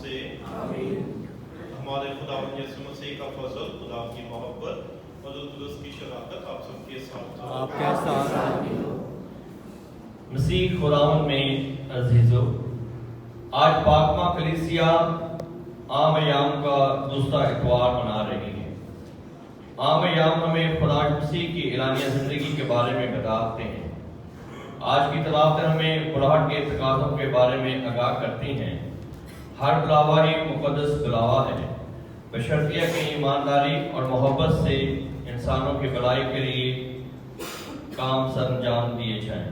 से आमीन। हमारे खुदावंद यीशु मसीह का फजल, खुदा की मोहब्बत और रूह कुदस की शराकत आप सबके साथ हो। आपके साथ मसीह खुदावंद में अजीजों, आज पाकमा कलीसिया आम याम का दूसरा इतवार मना रही है। आम याम हमें खुदा मसीह की इलानिया जिंदगी के बारे में बताते हैं। आज की तलावत हमें बुलाहट के तकाज़ों के बारे में आगाह करती हैं। हर बुलावा ही मुक़द्दस बुलावा है, बशर्तिया की ईमानदारी और मोहब्बत से इंसानों की भलाई के लिए काम सरंजाम दिए जाएं।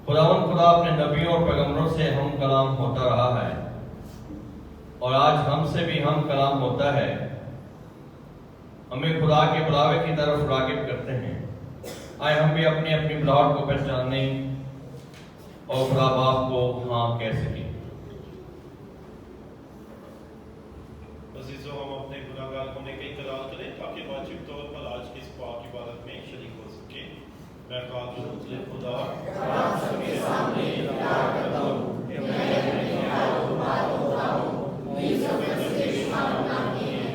खुदावंद खुदा अपने नबियों और पैगंबरों से हम कलाम होता रहा है और आज हमसे भी हम कलाम होता है। हमें खुदा के बुलावे की तरफ राग़िब करते हैं। आए हम भी अपनी अपनी बुलाहट को पहचानने और खुदा बाप को हाँ कह सकें। अजीजों, हम अपने गुनाहगार होने का इकरार करें ताकि वाजिब तौर पर आज की इस पाक इबादत में शरीक हो सके। मैं कादिर खुदा आप सबके सामने इकरार करता हूँ कि मैं अपने ख्यालों, बातों, कामों, नीच और गलती के शुमार गुनाह किए हैं।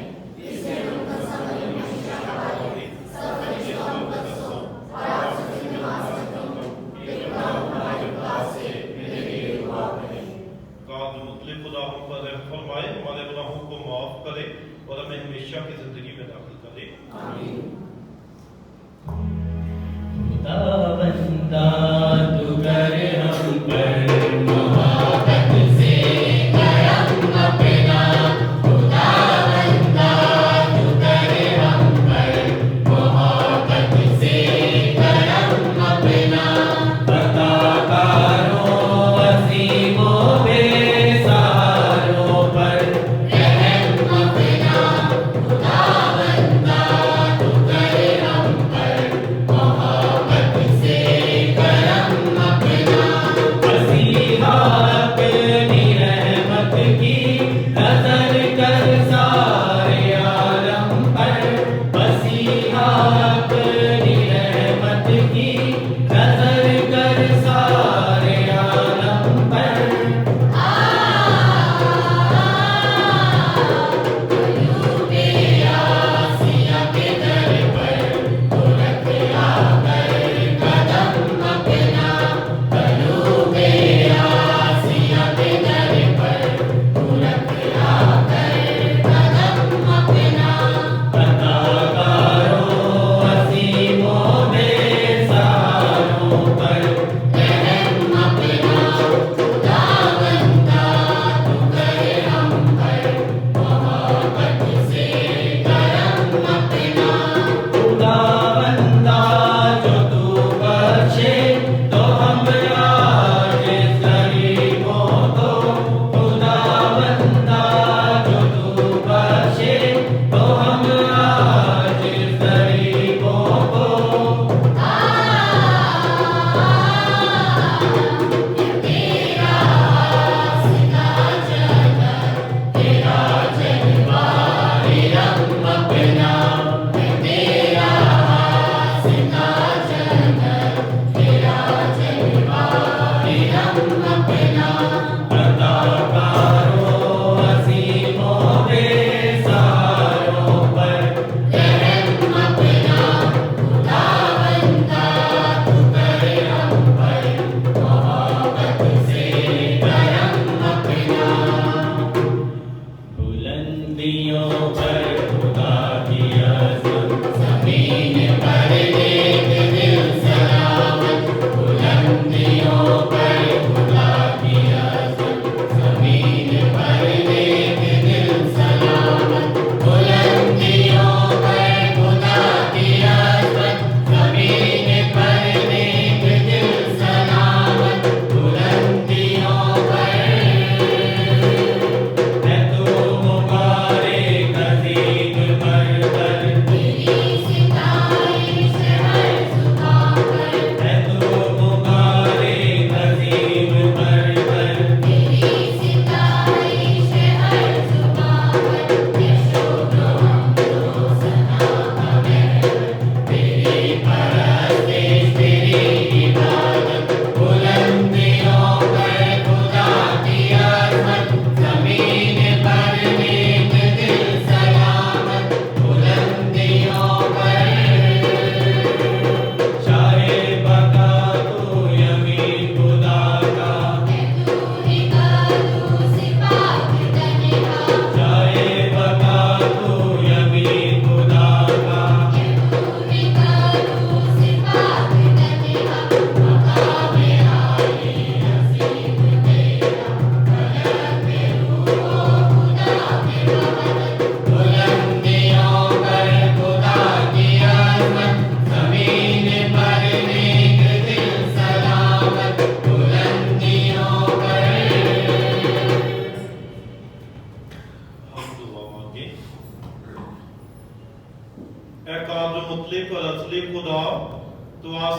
इसलिए उनका समय हमेशा हमारे सब फरिश्तों को बख्शो और आप सबसे मैं मांग सकता हूँ कि खुदा हमारे खुदा से मेरे लिए दुआ करें। कादिर खुदा हम पर रहम फरमाए, हमारे गुनाहों को माफ करे और हमें हमेशा की जिंदगी में दाखिल करे। आमीन। बंदा तू कर हम पर मोहब्बत से करम अपना। खुदा बंदा तू कर हम पर मोहब्बत से करम अपना। अताकारों असीमों बेसहारों पर रहम अपना। खुदा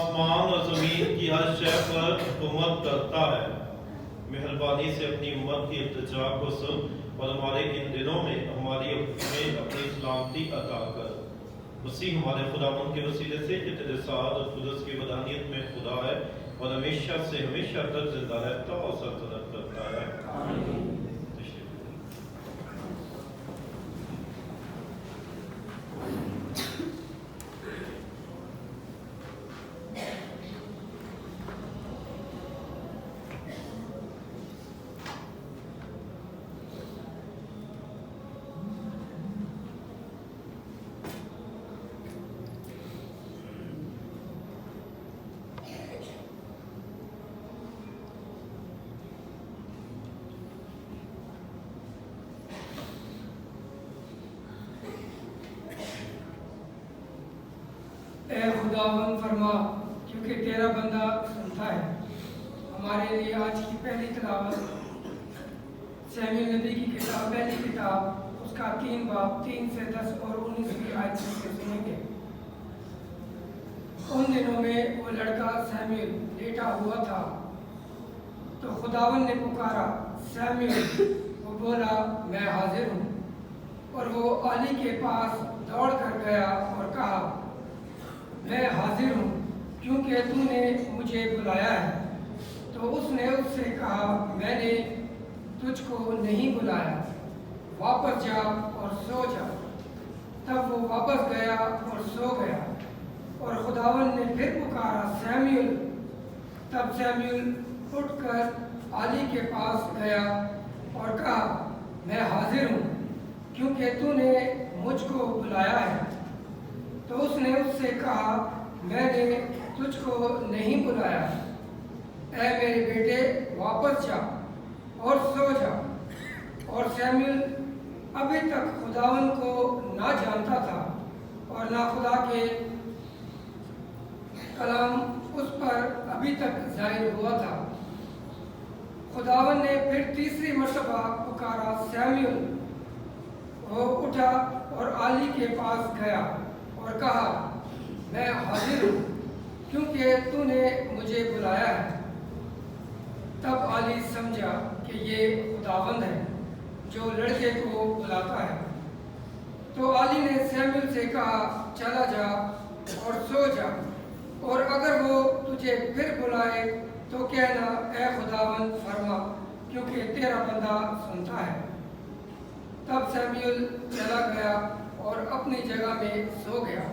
आसमान और जमीन की हर शय पर हुकूमत करता है। मेहरबानी से अपनी उम्मत की इल्तिजा को सुन और हमारे इन दिनों में हमें अपनी सलामती अता कर। मसीह हमारे खुदावंद के वसीले से कि तेरे साथ और कुदस की वदानियत में खुदा है और हमेशा से हमेशा तक जिंदा रहता और सल्तनत करता है। आमीन। खुदावन फरमा क्योंकि तेरा बंदा सुनता है। हमारे लिए आज की पहली तिलावत शमूएल नबी की किताब, पहली किताब, उसका 3 बाब 3 से 10 और 19वीं आयत से सुनेंगे। उन दिनों में वो लड़का शमूएल लेटा हुआ था तो खुदावन ने पुकारा, शमूएल। वो बोला, मैं हाजिर हूँ। और वो आली के पास दौड़ कर गया और कहा, मैं हाजिर हूँ क्योंकि तूने मुझे बुलाया है। तो उसने उससे कहा, मैंने तुझको नहीं बुलाया, वापस जा और सो जा। तब वो वापस गया और सो गया। और खुदावन ने फिर पुकारा, शमूएल। तब शमूएल उठकर आली के पास गया और कहा, मैं हाजिर हूँ क्योंकि तूने मुझको बुलाया है। तो उसने उससे कहा, मैंने तुझको नहीं बुलाया, ऐ मेरे बेटे वापस जा और सो जा। और शमूएल अभी तक खुदावन को ना जानता था और ना खुदा के कलाम उस पर अभी तक जाहिर हुआ था। खुदावन ने फिर तीसरी मर्तबा पुकारा, शमूएल। वो उठा और आली के पास गया और कहा, मैं हाजिर हूँ क्योंकि तूने मुझे बुलाया है। तब आली समझा कि ये खुदावंद है जो लड़के को बुलाता है। तो आली ने शमूएल से कहा, चला जा और सो जा, और अगर वो तुझे फिर बुलाए तो कहना, ऐ खुदावंद फरमा, क्योंकि तेरा बंदा सुनता है। तब शमूएल चला गया और अपनी जगह में सो गया।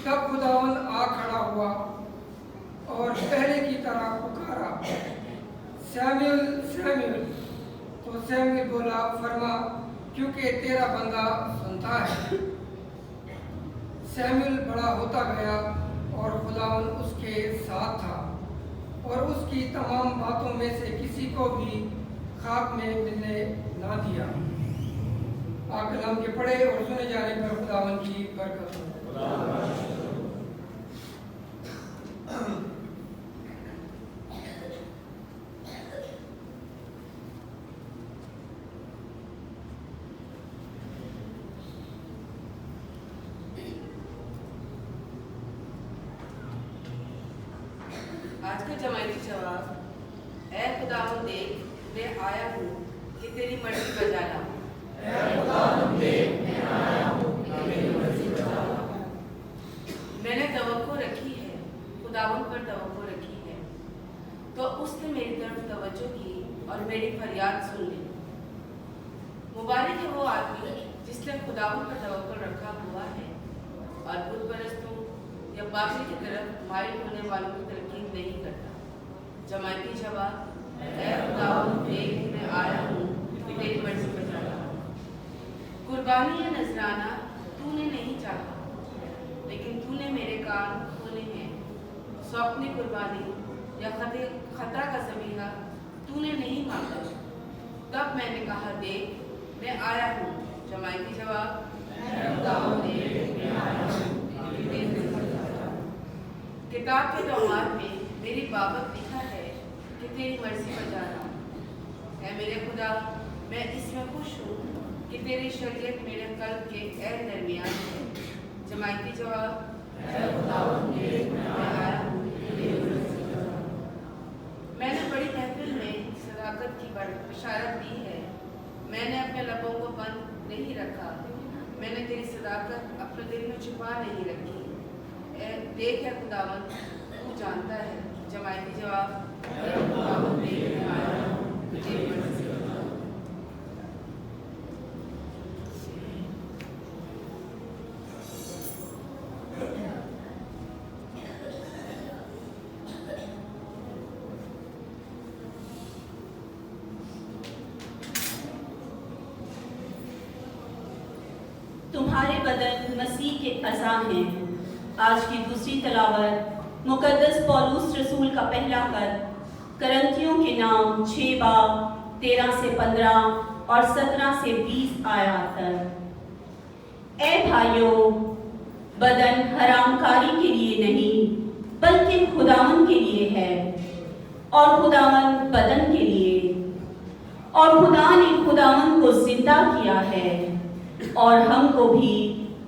तब खुदावन आ खड़ा हुआ और पहले की तरह पुकारा, शमूएल, शमूएल। तो शमूएल बोला, फरमा, क्योंकि तेरा बंदा सुनता है। शमूएल बड़ा होता गया और खुदावन उसके साथ था और उसकी तमाम बातों में से किसी को भी खाक में मिलने ना दिया। आप कलाम के पढ़े और सुने जाने पर खुदावन की बरकत हो। आज का जमाई जवाब, ऐ खुदावन देख, मैं आया हूँ कि तेरी मर्जी बजा लाऊं। मैंने तवक्को रखी है, खुदावन पर तवक्को रखी है, तो उसने मेरी तरफ तवज्जो की और मेरी फरियाद सुन ली। मुबारक है वो आदमी जिसने खुदावन पर तवक्को रखा हुआ है और बुत परस्तों या बाकी की तरफ माइल होने वालों की तरकीब नहीं करता। जमाई की जवाब, ऐ खुदावन देख, मैं आया हूँ कि तेरी मर्जी बजा लाऊं। कुर्बानी या नजराना तूने नहीं चाहा, लेकिन तूने मेरे कान खोले हैं। सौंपनी कुर्बानी या खतरा का ज़बीहा तूने नहीं मांगा। तब मैंने कहा, देख, मैं आया हूँ। जमाई की जवाब, किताब के दौरान में मेरी बाबत लिखा है कि तेरी मर्जी बजा लाऊं। ऐ मेरे खुदा, मैं इसमें खुश हूँ कि तेरी शरीयत मेरे कल्ब के ऐ दरमियान है। जमाई की जवाब, मैंने बड़ी महफिल में सदाकत की बशारत दी है। मैंने अपने लबों को बंद नहीं रखा। मैंने तेरी सदाकत अपने दिल में छुपा नहीं रखी। देख है खुदावन, तू जानता है। जमायती जवाब, खुदावन देख मैं आया हूँ, तुझे मर्जी है। तुम्हारे बदन मसीह के अज़ा हैं। आज की दूसरी तलावत मुकद्दस पौलुस रसूल का पहला खत करंथियों के नाम 6 बाब 13 से 15 और 17 से 20 आयत तक। ऐ भाइयों, बदन हरामकारी के लिए नहीं बल्कि खुदावन के लिए है, और खुदावन बदन के लिए। और खुदा ने खुदावन को जिंदा किया है और हमको भी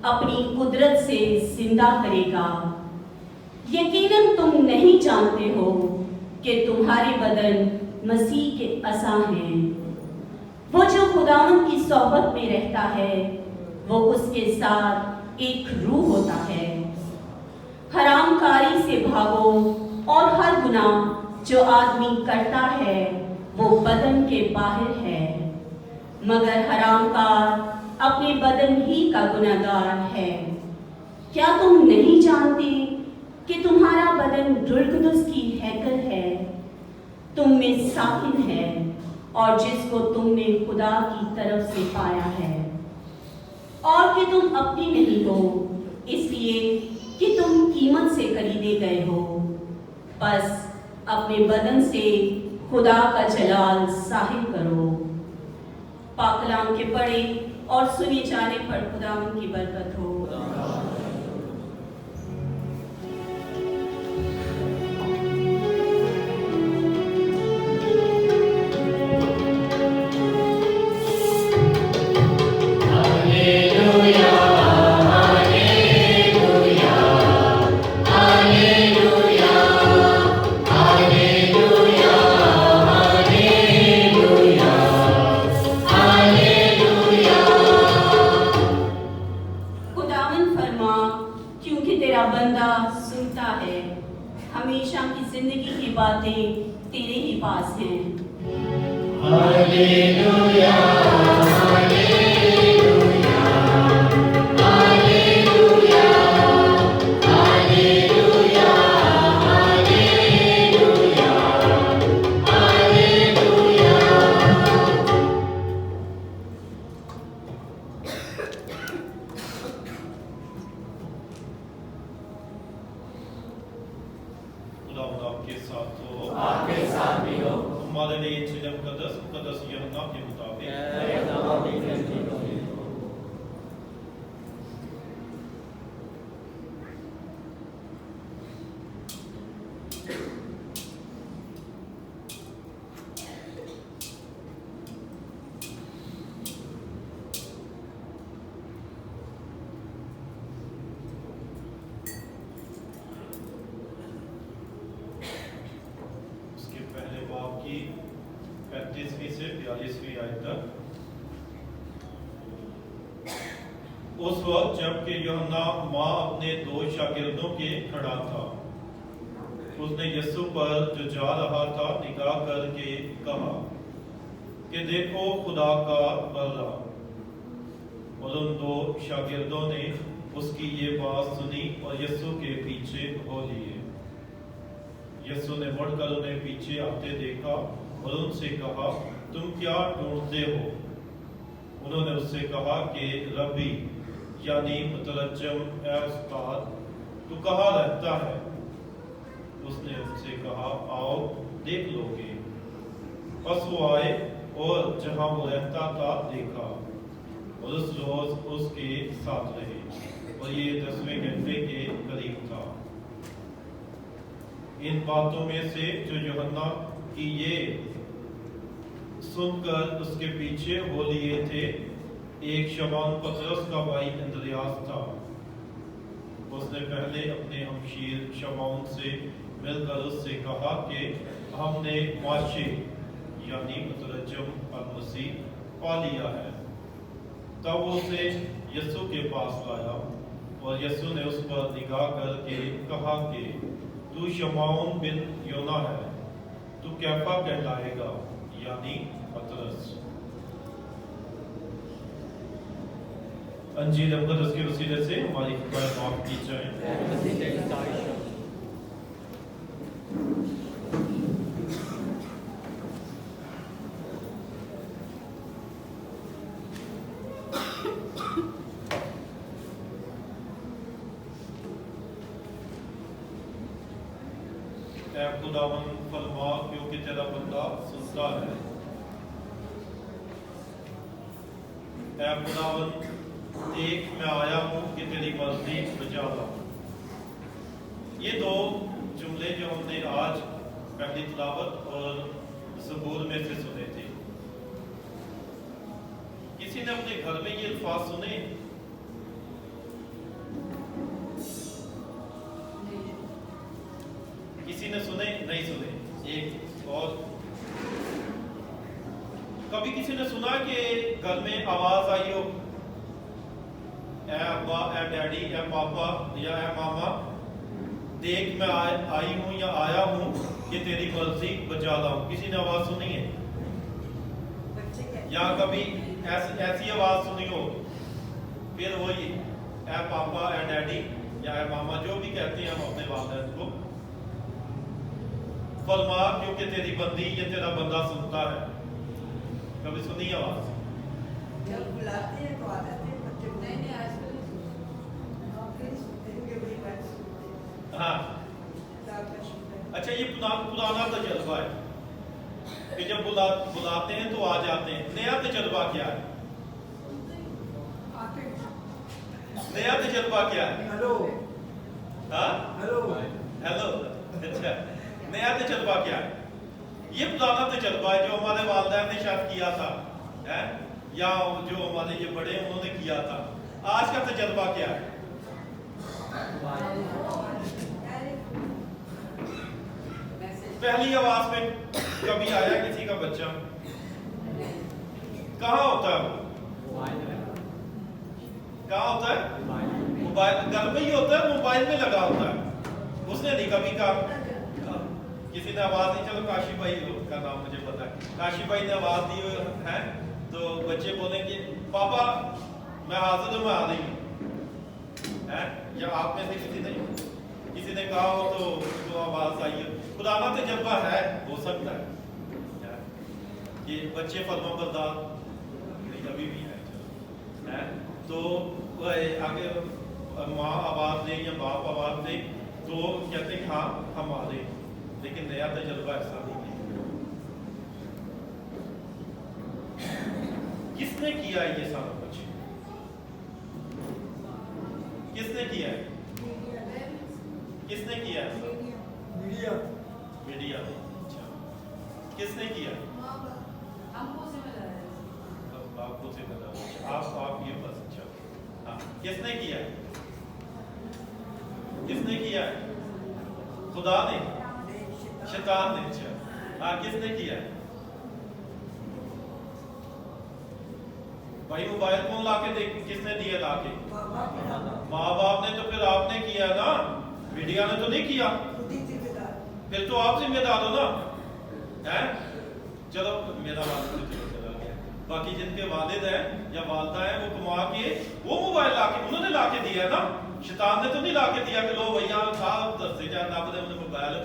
अपनी कुदरत से जिंदा करेगा। यकीनन तुम नहीं जानते हो कि तुम्हारे बदन मसीह के अज़ा हैं। वो जो खुदावन की सोहबत में रहता है वो उसके साथ एक रूह होता है। हरामकारी से भागो, और हर गुनाह जो आदमी करता है वो बदन के बाहर है, मगर हरामकार अपने बदन ही का गुनहगार है। क्या तुम नहीं जानते कि तुम्हारा बदन रुह कुदस की हैकल है, तुम में साकिन है, और जिसको तुमने खुदा की तरफ से पाया है, और कि तुम अपने नहीं हो, इसलिए कि तुम कीमत से खरीदे गए हो। बस अपने बदन से खुदा का जलाल ज़ाहिर करो। पाक कलाम के पढ़े और सुने जाने पर खुदावन की बरकत हो। तेरे ही पास हैं। Hallelujah, hallelujah, hallelujah, hallelujah, hallelujah, hallelujah. खुदावंद आपके साथ हो, आपके साथ भी हो। हमारे लिए इंजील मुकद्दस यूहन्ना के मुताबिक। उसके पहले बाब की 35वीं से 42वीं आयत तक। उस वक्त जबकि यूहन्ना माँ अपने 2 शागिर्दों के खड़ा था, उसने यीशु पर जो जा रहा था निगाह करके कहा कि देखो खुदा का बल्ला। और उन 2 शागिर्दों ने उसकी ये बात सुनी और यीशु के पीछे हो लिए। यीशु ने मुड़कर उन्हें पीछे आते देखा और उनसे कहा, तुम क्या ढूंढते हो? उन्होंने उससे कहा कि रब्बी, यानी मुतरज्जम, ऐ उस्ताद, तू कहाँ रहता है? उसने उनसे कहा, आओ देख लोगे। बस वो आए और जहाँ वो रहता था देखा, और उस रोज उसके साथ रहे, और ये 10वें घंटे के करीब था। इन बातों में से जो यूहन्ना की ये सुनकर उसके पीछे हो लिए थे, एक शमौन पतरस का भाई अंद्रयास था। اس نے پہلے اپنے ہمشیر شمعون سے مل کر اس سے کہا کہ ہم نے معاشی یعنی مترجم المسیح پا لیا ہے۔ تب وہ اسے یسوع کے پاس لایا اور یسوع نے اس پر نگاہ کر کے کہا کہ تو شمعون بن یونا ہے، تو کیفا کہلائے گا یعنی پترس۔ انجیل مقدس کے وسیلے سے ہماری خطائیں معاف کی جائیں۔ اے خداوند فرما کیونکہ تیرا بندہ سنتا ہے۔ اے خداوند دیکھ میں آیا ہوں کہ تیری مرضی بجا لاؤں۔ یہ دو جملے جو ہم نے آج پہلی تلاوت اور زبور میں سے سنے تھے، کسی نے اپنے گھر میں یہ الفاظ سنے؟ کسی نے سنے؟ نہیں سنے۔ ایک اور کبھی کسی نے سنا کہ گھر میں آواز آئی ہو، اے ابا، اے ڈیڈی، اے پاپا یا اے ماما، دیکھ میں آئی ہوں یا آیا ہوں کہ تیری مرضی بجا لاؤں؟ کسی نے آواز سنی ہے؟ یا کبھی ایسی آواز سنی ہو؟ پھر وہی اے پاپا، اے ڈیڈی یا اے ماما، جو بھی کہتے ہیں ہم اپنے والدین کو، فرما کیونکہ تیری بندی یہ تیرا بندہ سنتا ہے۔ کبھی سنی آواز؟ جب بلاتے ہیں تو آ جاتے ہیں بچے کو۔ نہیں آج کل ہاں اچھا، یہ پرانا تجربہ ہے کہ جب بلاتے ہیں تو آ جاتے ہیں۔ نیا تجربہ کیا ہے؟ نیا تجربہ کیا ہے؟ ہلو، ہاں ہلو، ہیلو۔ اچھا، نیا تجربہ کیا ہے؟ یہ پرانا تجربہ ہے جو ہمارے والدین نے شاید کیا تھا، یا جو ہمارے یہ بڑے انہوں نے کیا تھا۔ آج کا تجربہ کیا ہے؟ پہلی آواز میں کبھی آیا کسی کا بچہ؟ کہاں ہوتا ہے وہ؟ کہاں ہوتا ہے؟ موبائل، گھر میں ہی ہوتا ہے، موبائل میں لگا ہوتا ہے۔ اس نے نہیں کبھی کہا، کسی نے آواز دی، چلو کاشی بھائی کا نام مجھے پتا ہے، کاشی بھائی نے آواز دی ہے تو بچے بولیں گے پاپا میں حاضر ہوں، میں آ رہی ہوں۔ یا آپ میں سے کسی نے کہا ہو تو آواز آئی ہے، پرانا تجربہ ہے، ہو سکتا ہے کہ بچے فرما بردار ابھی بھی ہے، تو آگے ماں آواز دے یا باپ آواز دے تو کہتے ہیں ہاں ہم آ رہے ہیں، لیکن نیا تجربہ ایسا نہیں ہے۔ کس نے کیا ہے یہ سارا کچھ؟ کس نے کیا ہے؟ کس نے کیا ہے؟ میڈیا نے۔ اچھا، کس نے کیا؟ ہم کو ذمہ دار ہے۔ آپ کو ذمہ دار ہے، آپ یہ بس۔ اچھا ہاں، کس نے کیا ہے؟ کس نے کیا ہے؟ خدا نے؟ شیطان نے؟ اچھا ہاں، کس نے کیا ہے؟ بھائی موبائل فون لا کے دیکھ، کس نے دیا لا کے؟ ماں باپ نے۔ تو پھر آپ نے کیا نا، میڈیا نے تو نہیں کیا، پھر تو آپ ذمہ دار ہو نا۔ چلو میرا والد چلا گیا، باقی جن کے والد ہیں یا والدہ ہیں وہ کما کے وہ موبائل لا کے انہوں نے لا کے دیا نا، شیطان نے تو نہیں لا کے دیا کہ لو بھیا صاحب دستے جا لب دے انہیں موبائل۔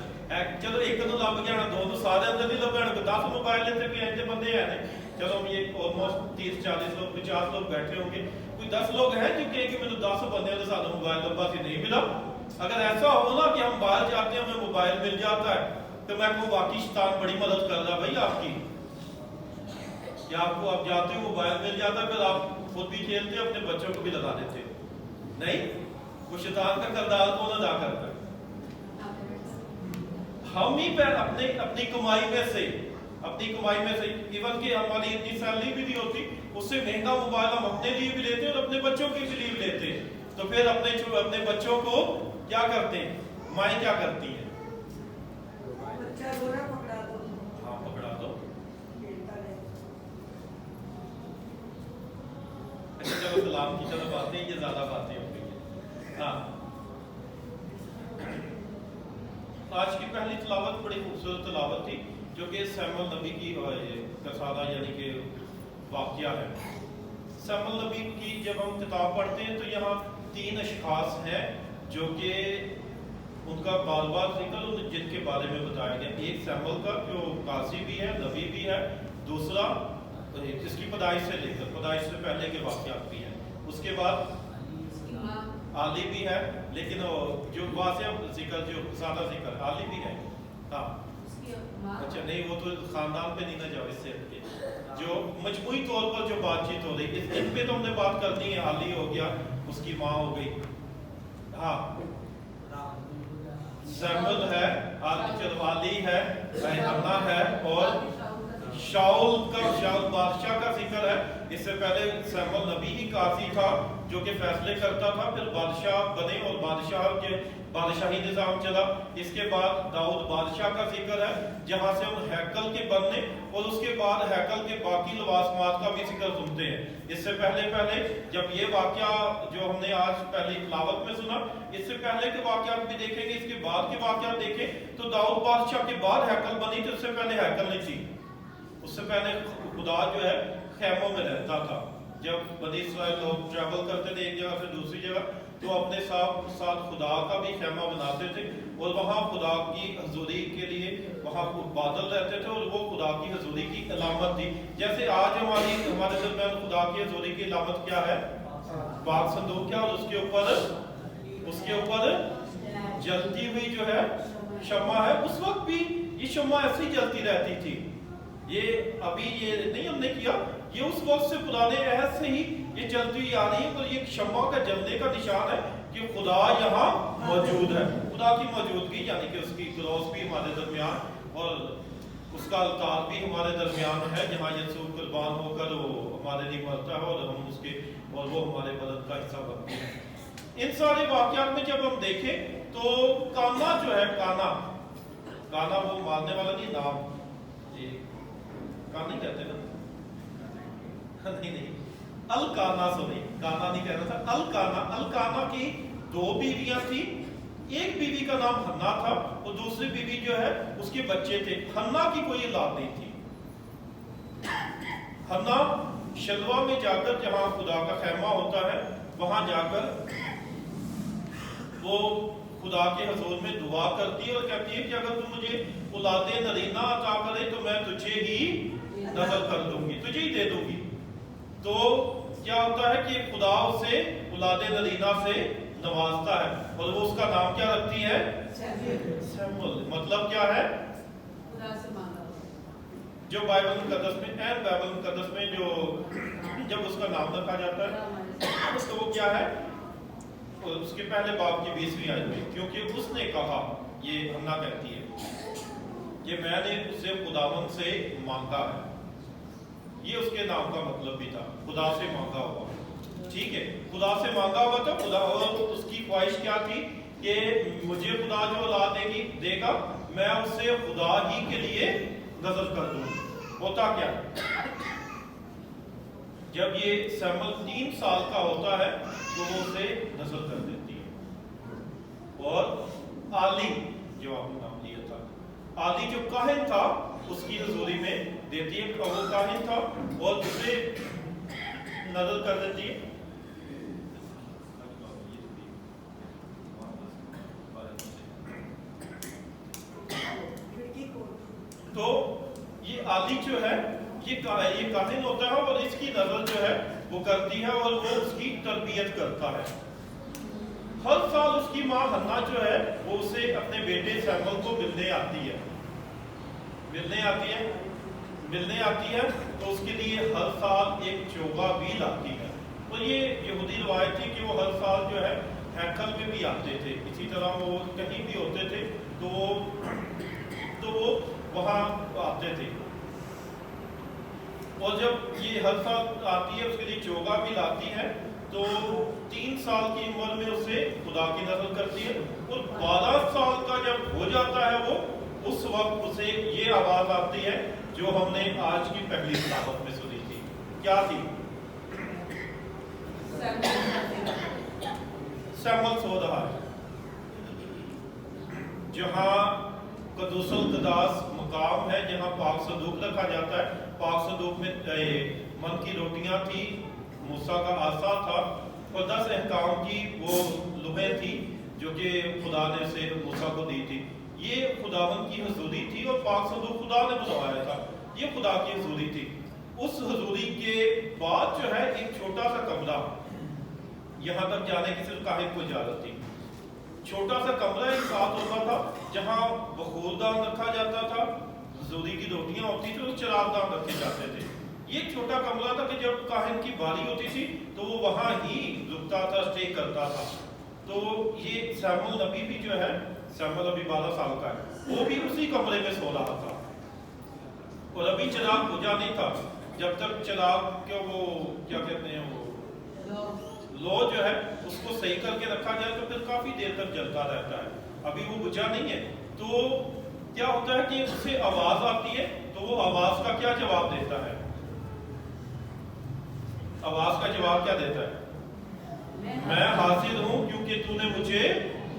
چلو ایک نو لب گیا نا، دو سارے اندر نہیں لبے، 10 موبائل لیتے کوئی ایسے بندے ہیں۔ چلو یہ آلموسٹ 30-40 لوگ 50 لوگ بیٹھے ہوں گے، کوئی 10 لوگ ہیں جو کہ میرے 10 بندے کے ساتھ موبائل لبا سے نہیں ملا۔ اگر ایسا ہو نا کہ ہم باہر جاتے ہیں ہمیں موبائل مل جاتا ہے تو میں کہوں واقعی شیطان بڑی مدد کر رہا بھائی آپ کی، کہ آپ کو آپ جاتے ہو موبائل مل جاتا ہے، پھر آپ خود بھی کھیلتے اپنے بچوں کو بھی لگا دیتے نہیں، وہ شیطان کا کردار کون ادا کرتا ہے؟ ہم ہی پہ اپنی کمائی میں سے ایون کہ ہماری اتنی سیلری بھی نہیں ہوتی، اس سے مہنگا موبائل ہم اپنے لیے بھی لیتے ہیں اور اپنے بچوں کے لیے بھی لیتے ہیں، तो फिर अपने बच्चों को क्या करते हैं, माएँ क्या करती हैं? बच्चा रोना पकड़ा दो। हाँ, पकड़ा दो। अच्छा चलो सलाम की तरफ आते हैं, ये ज्यादा बातें हो गई है। हाँ, आज की पहली तिलावत बड़ी खूबसूरत तिलावत थी जो कि सैमुअल नबी की कसादा यानी कि वाक़या है। सैमुअल नबी की जब हम किताब पढ़ते हैं तो यहाँ 3 अशखास हैं जो कि उनका बार बार जिक्र जिनके बारे में बताया गया। एक सैमुअल का जो काजी भी है, नबी भी है, दूसरा इसकी पैदाइश से लेकर पैदाइश से पहले के वाक़यात भी हैं, उसके बाद आली भी है, लेकिन जो वाज़ेह जिक्र जो सादा जिक्र आली भी है। हाँ अच्छा नहीं, वो तो खानदान पे नहीं ना जाओ, इससे हटके जो मजमूई तौर पर जो बातचीत हो रही है इन पे तो हमने बात करनी है। आली हो गया, उसकी माँ हो गई। हाँ सैमुअल है, आली है, हन्ना है और शाऊल बादशाह का जिक्र है। इससे पहले सैमुअल नबी ही काजी था जो कि फैसले करता था, फिर बादशाह बने और बादशाही निज़ाम चला। इसके बाद दाऊद बादशाह का जिक्र है जहाँ से हम हैकल के बनने और उसके बाद हैकल के बाकी लवाजमात का भी जिक्र सुनते हैं। इससे पहले जब ये वाक़या जो हमने आज पहली तिलावत में सुना, इससे पहले के वाक़यात भी देखेंगे, इसके बाद के वाक़यात देखें तो दाऊद बादशाह के बाद हैकल बनी थी, उससे पहले हैकल नहीं थी। उससे पहले खुदा जो है खैमों में रहता था। जब बनी इस्राएल लोग ट्रैवल करते थे एक जगह से दूसरी जगह तो अपने साथ खुदा का भी खैमा बनाते थे और वहाँ खुदा की हजूरी के लिए वहाँ बादल रहते थे और वो खुदा की हजूरी की अलामत थी। जैसे आज हमारे दरमियान खुदा की हजूरी की अलामत क्या है? पाक संदूक क्या, और उसके ऊपर जलती हुई जो है शम्मा है। उस वक्त भी ये शम्मा ऐसी जलती रहती थी। ये अभी ये नहीं हमने किया, ये उस वक्त से पुराने अहद से ही ये चलती हुई आ रही है। और ये शम्मा का जलने का निशान है कि खुदा यहाँ मौजूद है। खुदा की मौजूदगी यानी कि उसकी क्रॉस भी हमारे दरमियान और उसका अल्तार भी हमारे दरमियान है जहाँ यीशु कुर्बान होकर वो हमारे लिए मरता है और हम उसके और वो हमारे बदन का हिस्सा बनते हैं। इन सारे वाक़यात में जब हम देखें तो काना जो है, काना वो मारने वाला नहीं, नाम काना नहीं कहते ना नहीं अलकाना, सॉरी काना नहीं कहना था, अलकाना की 2 बीवियां थी। एक बीवी का नाम हन्ना था और दूसरी बीवी जो है उसके बच्चे थे। हन्ना की कोई औलाद नहीं थी। हन्ना शलवा में जाकर जहां खुदा का खैमा होता है वहां जाकर वो खुदा के हजूर में दुआ करती है और कहती है कि अगर तुम मुझे औलादे नरीना अता करे तो मैं तुझे ही नज़र कर दूंगी, तुझे ही दे दूंगी। तो क्या होता है कि खुदा उसे औलादे नरीना से नवाजता है और वो उसका नाम क्या रखती है? सैमुअल। मतलब क्या है? खुदा से मांगा। जो बाइबल मुकद्दस में बाइबल मुकद्दस में जो जब उसका नाम रखा जाता है तो वो क्या है? उसके पहले बाप की 20वीं आयत में, क्योंकि उसने कहा, ये हन्ना कहती है कि मैंने उसे खुदावन से मांगा है। ये उसके नाम का मतलब भी था, खुदा से मांगा हुआ। ठीक है, खुदा से मांगा हुआ था। खुदा और उसकी ख्वाहिश क्या थी कि मुझे खुदा जो औलाद देगा मैं उसे खुदा ही के लिए नजर कर दूंगा। होता क्या, जब ये सैमुअल 3 साल का होता है तो वो उसे नजर कर देती है। और आली जो आपने नाम लिया था, आली जो काहिन था उसकी हजूरी में देती है। वो काहिन था और उसे नजर कर देती है। तो ये आली जो है ये काहिन होता है और इसकी नजर जो है वो करती है और वो उसकी तरबियत करता है। हर साल उसकी माँ हन्ना जो है वो उसे अपने बेटे सैमुअल को मिलने आती है तो उसके लिए हर साल एक चोगा भी लाती है। तो ये यहूदी रिवायत थी कि वो हर साल जो है हैकल में भी आते थे। इसी तरह वो कहीं भी होते थे तो वो वहाँ आते थे। और जब ये हर साल आती है उसके लिए चोगा भी लाती है تو 3 سال کی عمر میں اسے خدا کی نسل کرتی ہے، اور 12 سال کا جب ہو جاتا ہے وہ، اس وقت اسے یہ آواز آتی ہے جو ہم نے آج کی پہلی تلاوت میں سنی تھی. کیا تھی؟ سیمول سو رہا ہے. جہاں قدوس القداس مقام ہے، جہاں پاک صندوق رکھا جاتا ہے، پاک صندوق میں من کی روٹیاں تھی، موسیٰ کا عصا تھا، اور 10 احکام کی وہ لوحیں تھی جو کہ خدا نے اسے موسیٰ کو دی تھی. یہ خداوند کی حضوری تھی، اور پاک صندوق خدا نے بنوایا تھا. یہ خدا کی حضوری تھی. اس حضوری کے بعد جو ہے ایک چھوٹا سا کمرہ، یہاں تک جانے کی صرف کاہن کو اجازت تھی. چھوٹا سا کمرہ ایک ساتھ ہوتا تھا جہاں بخوردان رکھا جاتا تھا، حضوری کی روٹیاں ہوتی تھی، اور چراغ دان رکھے جاتے تھے. یہ ایک چھوٹا کمرہ تھا کہ جب کاہن کی باری ہوتی تھی تو وہ وہاں ہی رکتا تھا، اسٹے کرتا تھا. تو یہ سیمول نبی بھی جو ہے، سیمول ابھی 12 سال کا ہے، وہ بھی اسی کمرے میں سو رہا تھا. اور ابھی چراغ بجھا نہیں تھا. جب تک چراغ کے وہ کیا کہتے ہیں، وہ لو جو ہے اس کو صحیح کر کے رکھا جائے تو پھر کافی دیر تک جلتا رہتا ہے. ابھی وہ بجھا نہیں ہے. تو کیا ہوتا ہے کہ اسے آواز آتی ہے، تو وہ آواز کا کیا جواب دیتا ہے؟ آواز کا جواب کیا دیتا ہے؟ میں حاضر ہوں کیونکہ تو نے مجھے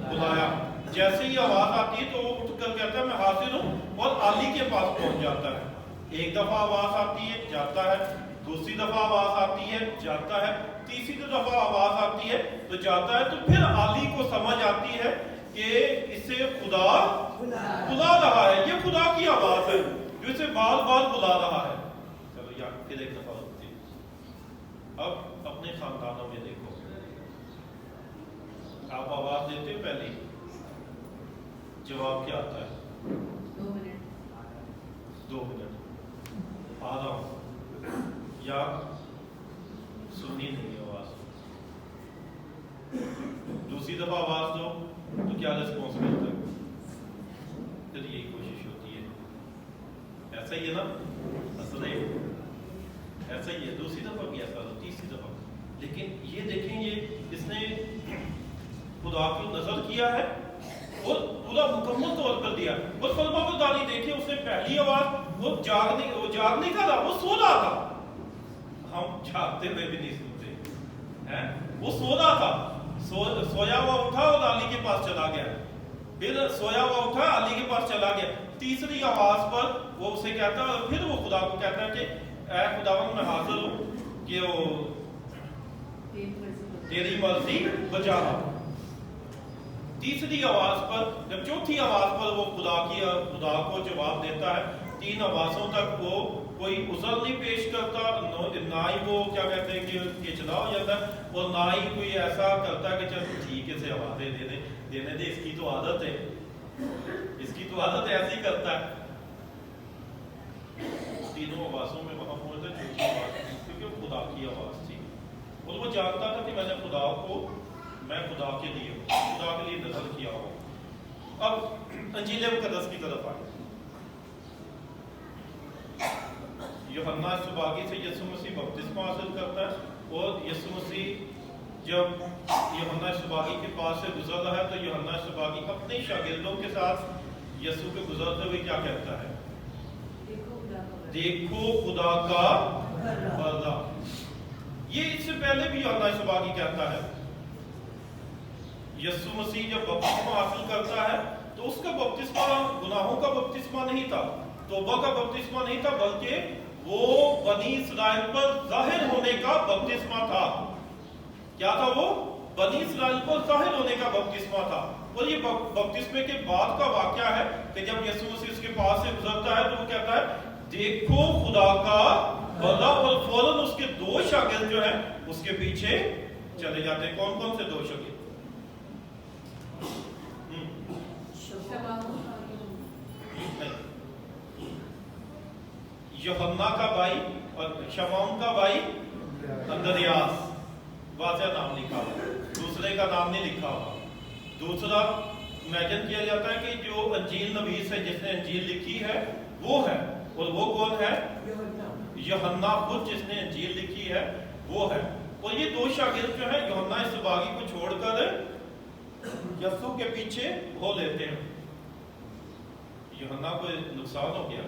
بلایا. جیسے ہی آواز آتی ہے تو وہ اٹھ کر کہتا ہے میں حاضر ہوں، اور عالی کے پاس پہنچ جاتا ہے. ایک دفعہ آواز آتی ہے، جاتا ہے. دوسری دفعہ آواز آتی ہے، جاتا ہے. تیسری دفعہ آواز آتی ہے تو جاتا ہے. تو پھر عالی کو سمجھ آتی ہے کہ اسے خدا بلا رہا ہے. یہ خدا کی آواز ہے جو اسے بار بار بلا رہا ہے. چلو یا پھر ایک دفعہ ہوتی ہے. اب اپنے خاندانوں میں دیکھو، آپ آواز دیتے ہو، پہلی جواب کیا آتا ہے؟ 2 منٹ آ رہا ہوں، یا سنی نہیں آواز. دوسری دفعہ آواز دو تو کیا ریسپانس ملتا ہے؟ پھر یہی کوشش ہوتی ہے. ایسا ہی ہے نا؟ اصل ایسا ہی ہے. دوسری دفعہ بھی ایسا ہو، تیسری دفعہ. لیکن یہ دیکھیں، یہ اس نے خدا کو نظر کیا ہے اور پورا مکمل طور پر دیا. اور فرما برداری دیکھیں، اس نے پہلی آواز، وہ جاگ نہیں کر رہا، وہ سو رہا تھا. ہم جاگتے ہوئے بھی نہیں سنتے ہیں. وہ سو رہا تھا، سویا ہوا اٹھا اور علی کے پاس چلا گیا. پھر سویا ہوا اٹھا، علی کے پاس چلا گیا. تیسری آواز پر وہ اسے کہتا ہے، اور پھر وہ خدا کو کہتا ہے کہ اے خداوند میں حاضر ہوں کہ وہ تیری مرضی بجا رہا. تیسری آواز پر، جب چوتھی آواز پر وہ خدا کو جواب دیتا ہے. 3 آوازوں تک وہ کوئی عذر نہیں پیش کرتا، نہ ہی وہ کیا کہتے ہیں کہ چلا ہو جاتا ہے، اور نہ ہی کوئی ایسا کرتا ہے کہ چل ٹھیک ہے سے آوازیں دینے دے، اس کی تو عادت ہے، اس کی تو عادت ایسی ہی کرتا ہے. 3 آوازوں میں وہاں پہنچتا ہے چوتھی آواز، کیونکہ وہ خدا کی آواز تھی. اور وہ جانتا تھا کہ میں نے خدا کے لیے نظر کیا ہو. اب انجیل مقدس کی طرف آئے. یوحنا سباگی سے یسوع مسیح بپتسمہ حاصل کرتا ہے، اور یسوع مسیح جب یوحنا سباگی کے پاس سے گزر رہا ہے تو یوحنا سباگی اپنے شاگردوں کے ساتھ یسوع کے گزرتے ہوئے کیا کہتا ہے؟ دیکھو خدا کا بندہ. یہ اس سے پہلے بھی یوحنا سباگی کہتا ہے. یسوع مسیح جب بپتسمہ حاصل کرتا ہے تو اس کا بپتسمہ گناہوں کا بپتسمہ نہیں تھا، توبہ کا بپتسمہ نہیں تھا، بلکہ وہ بنی اسرائیل پر ظاہر ہونے کا بپتسمہ تھا. کیا تھا وہ؟ بنی اسرائیل پر ظاہر ہونے کا بپتسمہ تھا. اور یہ بپتسمے کے بعد کا واقعہ ہے کہ جب یسوع مسیح اس کے پاس سے گزرتا ہے تو وہ کہتا ہے دیکھو خدا کا بندہ، اور فوراً اس کے 2 شاگرد جو ہیں اس کے پیچھے چلے جاتے ہیں. کون کون سے 2 شاگرد؟ یوحنا کا بھائی اور شمعون کا بھائی اندریاس. واضح نام لکھا ہوا، دوسرے کا نام نہیں لکھا ہوا. دوسرا امیجن کیا جاتا ہے کہ جو انجیل نویس ہے، جس نے انجیل لکھی ہے وہ ہے. اور وہ کون ہے؟ یوحنا خود جس نے انجیل لکھی ہے وہ ہے. और ये दो शागिर्द जो है यूहन्ना इसबागी को छोड़कर यस्सु के पीछे हो लेते हैं। यूहन्ना को नुकसान हो गया,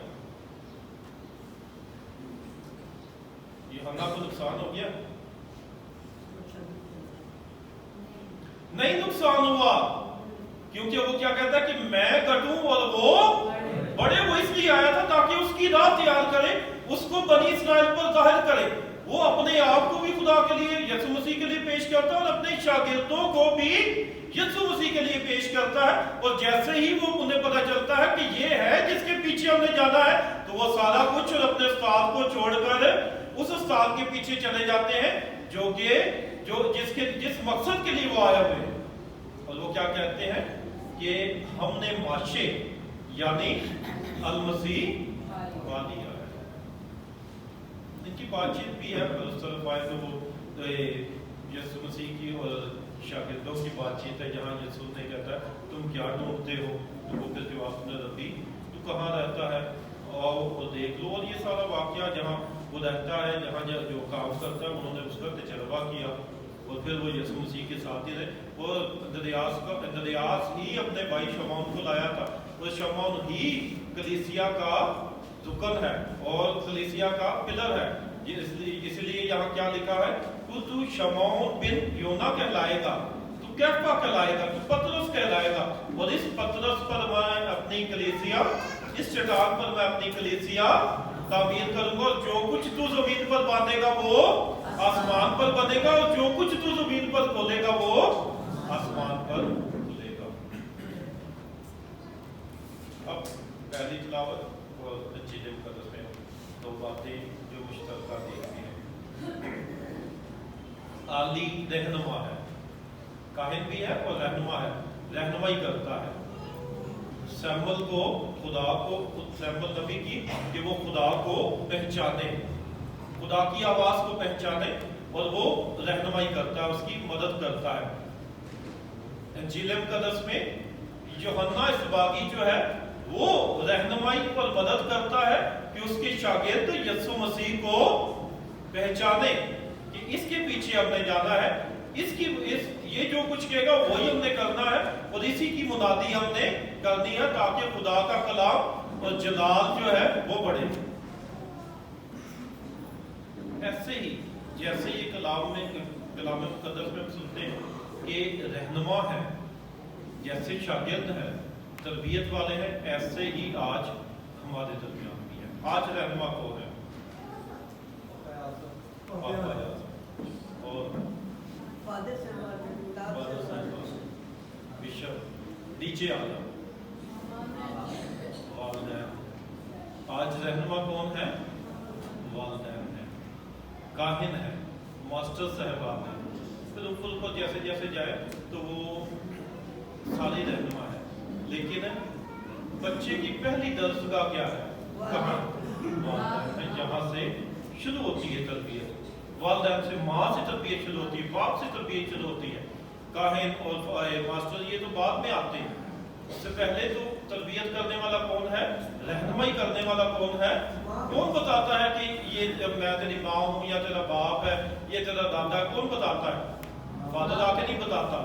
यूहन्ना को नुकसान हो गया? नहीं नुकसान हुआ, क्योंकि वो क्या कहता है कि मैं घटूं और वो बड़े। वो इसलिए आया था ताकि उसकी राह तैयार करे, उसको बनी इस्राएल पर जाहिर करे। वो अपने आप को भी खुदा के लिए, यीशु मसीह के लिए पेश करता है और अपने शागिर्दों को भी यीशु मसीह के लिए पेश करता है। और जैसे ही वो उन्हें पता चलता है कि ये है जिसके पीछे हमने जाना है, तो वो सारा कुछ और अपने उस्ताद को छोड़कर उस उस्ताद के पीछे चले जाते हैं जो जिस मकसद के लिए वो आए हुए हैं। और वो क्या कहते हैं कि हमने माशे यानी अल-मसीह पा लिया है। इनकी बातचीत भी है तो वो यीशु मसीह की और शागिर्दों की बातचीत है, जहाँ यीशु ने कहता है तुम क्या ढूंढते हो, तो वो फिर जवाब में रबी तू कहाँ रहता है, आओ वो देख लो। और ये सारा वाकया जहाँ वो रहता है, जहाँ जो काम करता है, उन्होंने उसका तजर्बा किया और फिर वो यीशु मसीह के साथ ही रहे। वो अंद्रयास ही अपने भाई शमौन को लाया था, वो शमौन ही कलीसिया का रुकन है और कलीसिया का पिलर है। इसलिए यहाँ क्या लिखा है, तू शमौन बिन योना कहलाएगा, तू कैफा कहलाएगा, तू पतरस कहलाएगा। और इस पतरस पर मैं अपनी कलीसिया, इस चट्टान पर मैं अपनी कलीसिया तामीर करूंगा, और जो कुछ तू जमीन पर बांधेगा वो आसमान पर बनेगा, और जो कुछ तू जमीन पर खोलेगा वो आसमान पर खुलेगा। अब पहली तिलावत और इंजील मुकद्दस में दो बातें जो मुश्तरका देखती हैं। आली रहनुमा है, काहिन भी है और रहनुमा है, रहनुमाई करता है सैमुअल को, खुदा को, सैमुअल नबी की, कि वो खुदा को पहचाने, खुदा की आवाज को पहचाने, और वो रहनुमाई करता है, उसकी मदद करता है। इंजील मुकद्दस में यूहन्ना इसबागी जो है वो रहनुमाई पर मदद करता है कि उसके शागिर्द यीशु मसीह को पहचाने कि इसके पीछे हमने जाना है, ये जो कुछ कहेगा वही हमने करना है, और इसी की मुनादी हमने करनी है ताकि खुदा का कलाम और जलाल जो है वो बढ़े। ऐसे ही जैसे ये कलाम मुकद्दस में सुनते हैं कि रहनुमा है, जैसे शागिर्द है, तरबियत वाले हैं, ऐसे ही आज हमारे दरमियान भी है। आज रहनुमा कौन है? और बिशप नीचे आ जाओ। वालिदैन। आज रहनुमा कौन है? वालिदैन है, काहिन है, मास्टर साहबान है। फिर ऊपर ऊपर जैसे जैसे जाए तो वो सारी रहनुमा है, लेकिन बच्चे की पहली दरसगाह क्या है? कहाँ? वालिदैन है, जहाँ से शुरू होती है तरबियत। वालिदैन से, माँ से तरबियत शुरू होती है, बाप से तरबियत शुरू होती है। काहिन और मास्टर ये तो बाद में आते हैं, उससे पहले तो तरबियत करने वाला कौन है? रहनुमाई करने वाला कौन है? कौन बताता है कि ये मैं तेरी माँ हूँ या तेरा बाप है, ये तेरा दादा है? कौन बताता है? फादर आके नहीं बताता।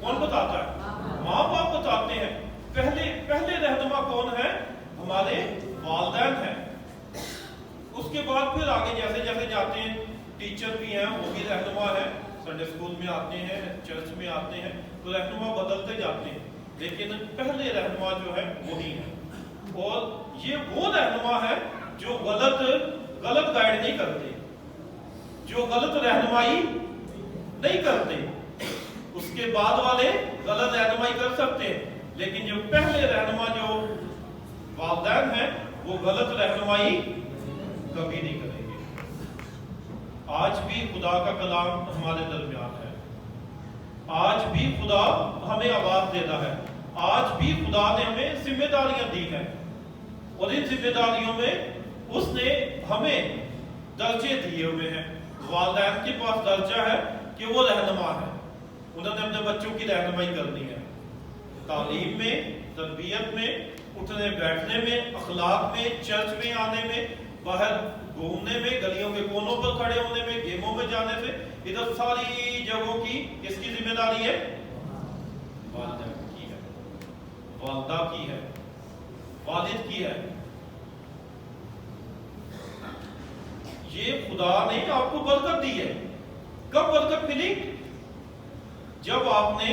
कौन बताता है? माँ बाप बताते हैं। पहले रहनुमा कौन है? हमारे वालिदैन है। उसके बाद फिर आगे जैसे जैसे जाते हैं, टीचर भी हैं, वो भी रहनुमा है, संडे स्कूल में आते हैं, चर्च में आते हैं, तो रहनुमा बदलते जाते हैं, लेकिन पहले रहनुमा जो है वही है। और ये वो रहनुमा है जो गलत गाइड नहीं करते, जो गलत रहनुमाई नहीं करते। उसके बाद वाले गलत रहनुमाई कर सकते हैं, लेकिन जो पहले रहनुमा जो वालिदैन है वो गलत रहनुमाई कभी नहीं करेंगे। आज भी खुदा का कलाम हमारे दरमियान है, आज भी खुदा हमें आवाज देता है, आज भी खुदा ने हमें जिम्मेदारियां दी हैं, और इन जिम्मेदारियों में उसने हमें दर्जे दिए हुए हैं। वालिदैन के पास दर्जा है कि वो रहनुमा है, उन्होंने अपने बच्चों की रहनुमाई करनी है, तालीम में, तरबियत में, उठने बैठने में, अखलाक में, चर्च में आने में, बाहर घूमने में, गलियों के कोनों पर खड़े होने में, गेमों में जाने से, इधर सारी जगहों की किसकी जिम्मेदारी है? वालिदा की है, वालिदा की है, वालिद की है। ये खुदा ने आपको बरकत दी है। कब बरकत मिली? जब आपने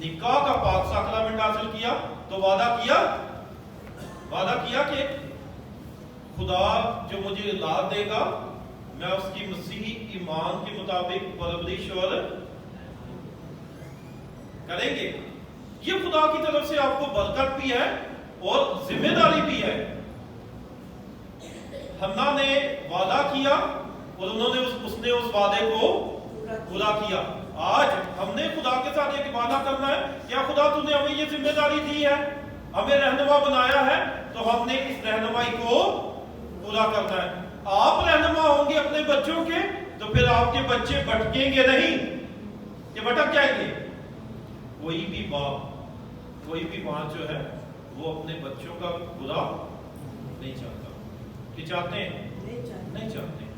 निकाह का पाक साक्रामेंट हासिल किया तो वादा किया कि खुदा जो मुझे औलाद देगा मैं उसकी मसीही ईमान के मुताबिक परवरिश और करेंगे। ये खुदा की तरफ से आपको बरकत भी है और जिम्मेदारी भी है। हन्ना ने वादा किया और उसने उस वादे को पूरा किया। आज हमने खुदा के साथ एक वादा करना है, क्या खुदा तूने हमें ये जिम्मेदारी दी है, हमें रहनुमा बनाया है, तो हमने इस रहनुमाई को पूरा करना है। आप रहनुमा होंगे अपने बच्चों के तो फिर आपके बच्चे भटकेंगे नहीं, ये भटक जाएंगे। कोई भी बाप, कोई भी माँ जो है वो अपने बच्चों का बुरा नहीं चाहता। कि चाहते हैं? नहीं चाहते।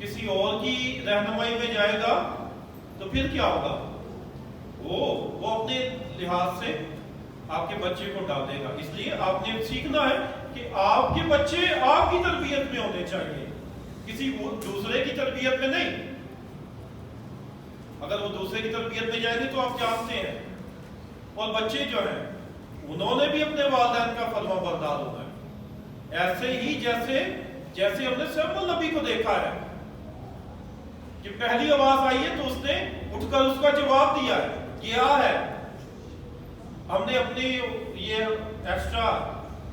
किसी और की रहनुमाई में जाएगा तो फिर क्या होगा? वो अपने लिहाज से आपके बच्चे को डाल देगा। इसलिए आपने सीखना है कि आपके बच्चे आपकी तरबियत में होने चाहिए, किसी दूसरे की तरबियत में नहीं। अगर वो दूसरे की तरबियत में जाएंगे तो आप जानते हैं। और बच्चे जो हैं उन्होंने भी अपने वालिदैन का फर्माबरदार होना है। ऐसे ही जैसे हमने सैमुअल नबी को देखा है कि पहली आवाज आई है तो उसने उठकर उसका जवाब दिया है, क्या है। हमने अपनी ये एक्स्ट्रा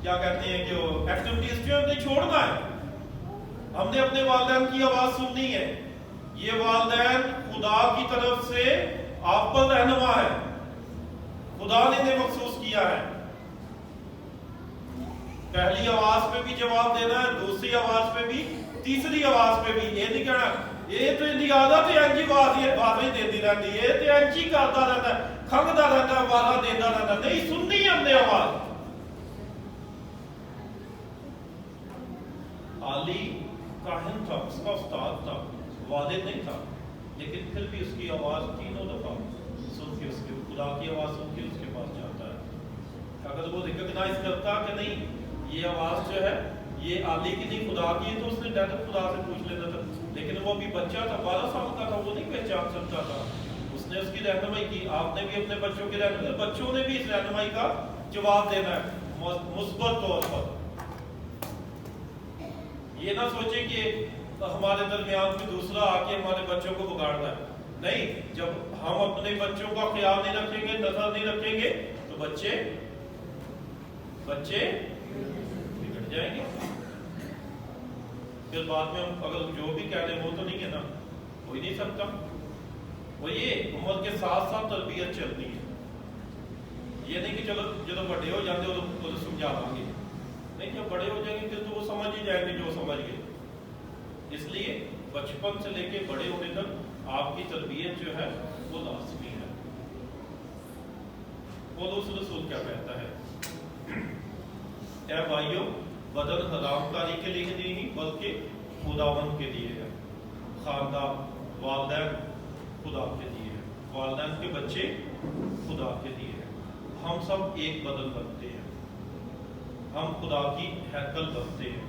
क्या कहते हैं जो एक्टिविटीज जो हमने छोड़ना है। हमने अपने वालिदैन की आवाज सुननी है। ये वालिदैन खुदा की तरफ से आप पर रहनुमा है, खुदा ने मखसूस किया है। पहली आवाज पे भी जवाब देना है, दूसरी आवाज पे भी, तीसरी आवाज पे भी। ये नहीं कहना ये तो इनकी आदत है अंजी बातें देती रहती है, तो अंजी करता रहता है, खंगता रहता है, वादा देता रहता। नहीं, सुननी है हमने आवाज। आली काहिन था, उसका उस्ताद था, वालिद नहीं था, लेकिन फिर भी उसकी आवाज तीनों दफा सुन के, उसके खुदा की आवाज सुन के उसके पास जाता है। अगर वो रिकॉग्नाइज करता कि नहीं ये आवाज जो है ये आली की नहीं खुदा की है, तो उसने डायरेक्ट खुदा से पूछ लेता था। लेकिन वो भी बच्चा था, 12 साल का था, वो नहीं पहचान सकता था। उसने उसकी रहनुमाई की। आपने भी अपने बच्चों की रहनुमाई, बच्चों ने भी इस रहनुमाई का जवाब देना है मुस्बत तौर पर। ये ना सोचे कि हमारे दरमियान में दूसरा आके हमारे बच्चों को बिगाड़ना है। नहीं, जब हम अपने बच्चों का ख्याल नहीं रखेंगे, नजर नहीं रखेंगे, तो बच्चे बिगड़ जाएंगे। फिर बाद में हम अगर जो भी कह रहे वो तो नहीं है ना, हो ही नहीं सकता। वो ये उम्र के साथ साथ तरबियत चलती है। ये नहीं कि चलो जब बड़े हो जाते हो तो समझा देंगे, नहीं, जब बड़े हो जाएंगे फिर तो वो समझ ही जाएंगे जो समझ गए। इसलिए बचपन से लेके बड़े होने तक आपकी तरबियत जो है वो लाजमी है। पौलुस रसूल क्या कहता है? ऐ भाइयों, बदन हरामकारी के लिए नहीं बल्कि खुदावंद के लिए है। खानदान, वालिदैन खुदा के लिए है, वालिदैन के बच्चे खुदा के लिए है। हम सब एक बदन बनते हैं, हम खुदा की हैकल बनते हैं।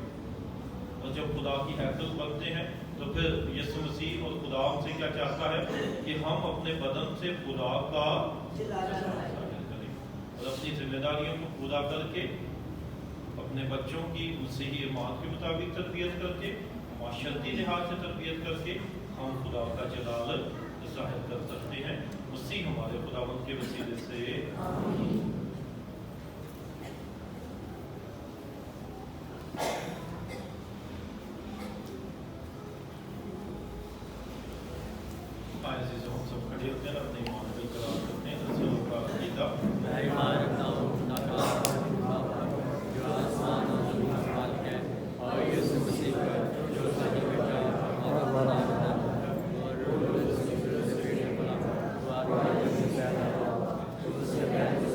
और जब खुदा की हैकल बनते हैं तो फिर यीशु मसीह और खुदा हमसे क्या चाहता है कि हम अपने बदन से खुदा का करें और अपनी जिम्मेदारियों को पूरा करके अपने बच्चों की मसीही ईमान के मुताबिक तरबियत करके, माशरती लिहाज से तरबियत करके हम खुदा का जलाल ज़ाहिर कर सकते हैं। उसी हमारे खुदावंद के वसीले से हम सब खड़े होते हैं, अपने ईमान को इकरार करते हैं। रसूलों का अकीदा मैं ईमान रखता हूँ खुदा का जो आसमान और ज़मीन का मालिक है, और यीशु मसीह पर जो उसका बेटा और हमारा और रोज़ उसकी फिर से भेजने वाला, वो आत्मा जो पैदा हुआ, तो उससे पहले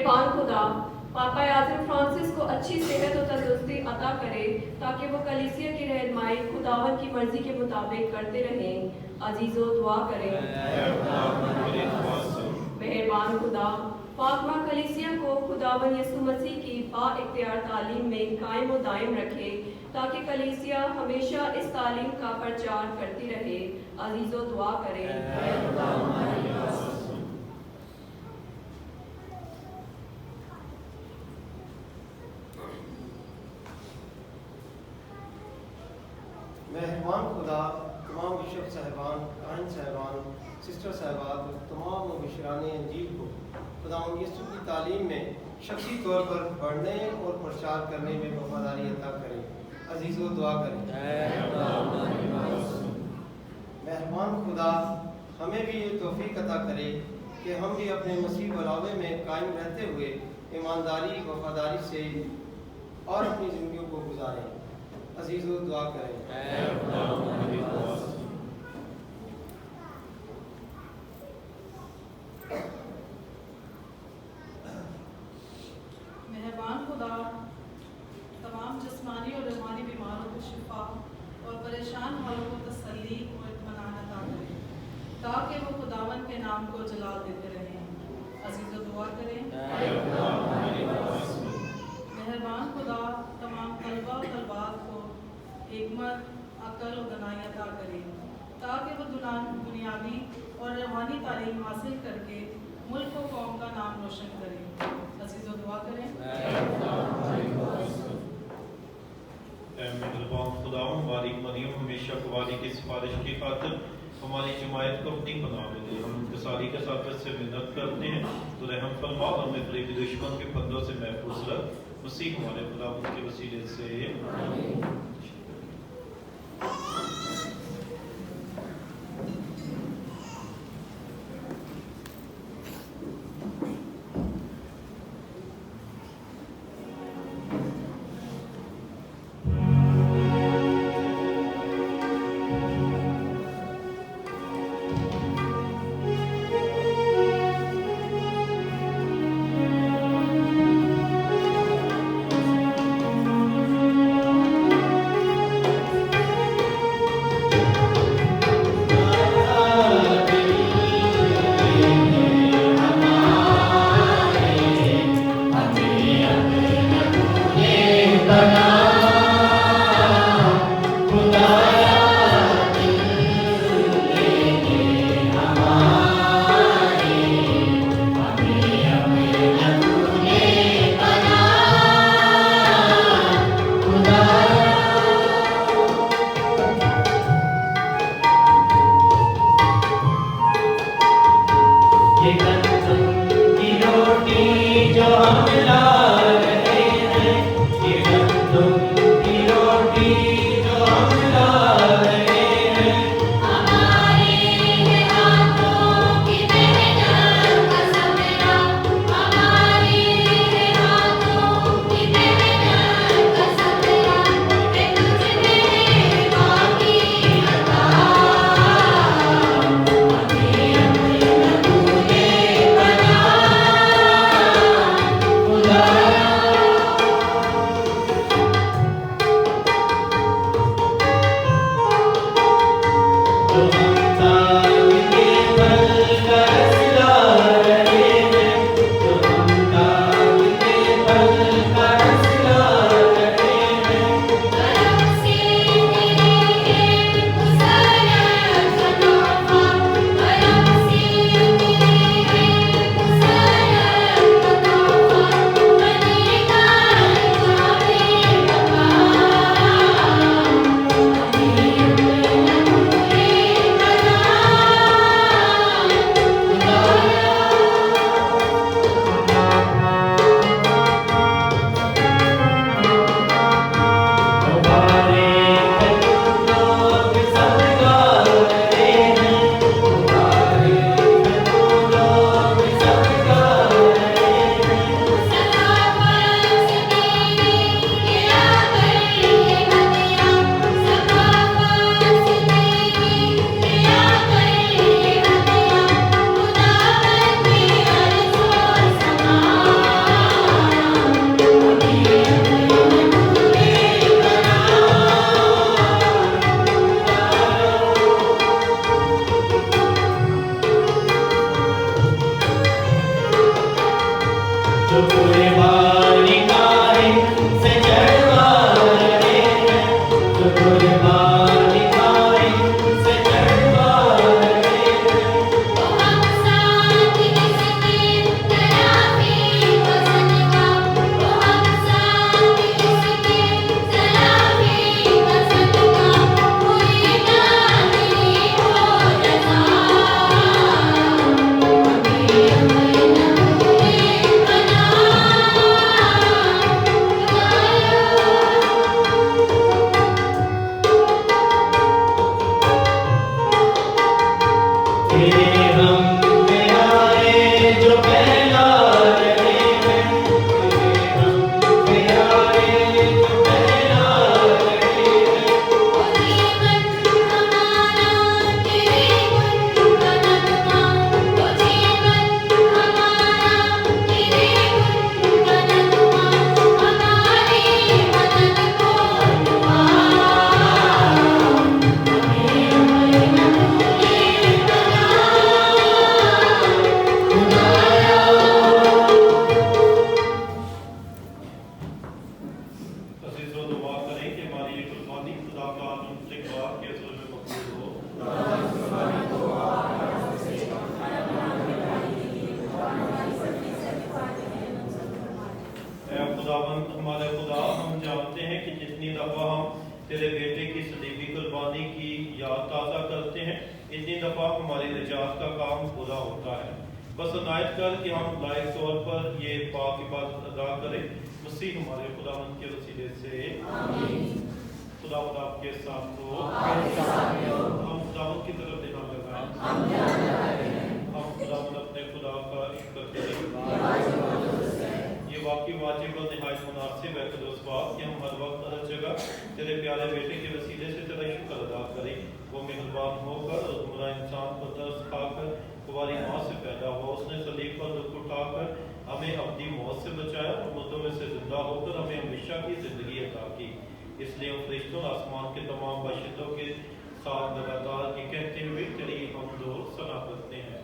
मेहरबान खुदा पापा आज़म फ्रांसिस को अच्छी सेहत और तंदुरुस्ती अता करे ताकि वो कलीसिया की रहनुमाई खुदावन की मर्जी के मुताबिक करते रहें। अजीज़ो दुआ करें। मेहरबान खुदा पाकमा कलीसिया को खुदावन यसु मसीह की बाइख्तियार तालीम में कायम व दायम रखे ताकि कलीसिया हमेशा इस तालीम का प्रचार करती रहे। अजीज़ो दुआ करें। मेहरबान खुदा तमाम बिशप साहिबान, काहन साहिबान, सिस्टर साहिबात, तमाम मुबशरान इंजील को खुदा यीशु की तालीम में शख्सी तौर पर पढ़ने और प्रचार करने में वफादारी अता करें। अजीज़ो दुआ करें। मेहरबान खुदा हमें भी ये तौफीक अता करे कि हम भी अपने मसीह बलावे में कायम रहते हुए ईमानदारी वफादारी से और अपनी ज़िंदगियों को गुजारें। अजीज़ो दुआ करें। मेहरबान खुदा तमाम जिस्मानी और रूहानी बीमारों को शिफा और परेशान हालों को तसल्ली और इत्मीनान अता करें ताकि वो खुदावन के नाम को जलाल देते रहें। अजीज़ो दुआ करें। मेहरबान खुदा तमाम तलबा और तलबात को हिकमत, अक्ल और दनाई अता करें ताकि वो दुनियावी और रूहानी तालीम हासिल करके मुल्क और कौम का नाम रोशन करें। अजीज़ो दुआ करें। मेहरबान खुदावंद बारिक मरियम हमेशा कुवारी की सिफारिश की खातिर हमारी जमायत को अपनी बना दे। हम इंकसारी के साथ से मिन्नत करते हैं तो रहम फरमा और हमें करीबी दुश्मन के फंदों से महफूज रख। मसीह हमारे खुदावंद के वसीले से खुदावंद हमारे खुदा, हम जानते हैं कि जितनी दफ़ा हम तेरे बेटे की सलीबी कुर्बानी की याद ताज़ा करते हैं, इतनी दफ़ा हमारी निजात का काम पूरा होता है। बस इनायत कर कि हम लायक तौर पर ये पाक इबादत अदा करें, मसीह हमारे खुदावंद के वसीले से आमीन। खुदावंद आपके साथ हो, हम खुदावंद की तरफ ध्यान लगाएं, हम खुदावंद अपने खुदा का शुक्र करें। ये वाकई वाजिब और निहायत मुनासिब है खुदावंद कि हम हर वक्त हर जगह तेरे प्यारे बेटे के वसीले से तेरा शुक्र अदा करें। वो मेहरबान होकर और बुरा इंसान को तरस खाकर तुम्हारी माँ से पैदा हुआ, उसने सलीब पर दुख उठाकर हमें अपनी मौत से बचाया और मुर्दों में से जिंदा होकर हमें हमेशा की जिंदगी अता की। इसलिए उन फरिश्तों आसमान के तमाम बाशिंदों के साथ लगातार ये कहते हुए तेरी हमद व सना करते हैं।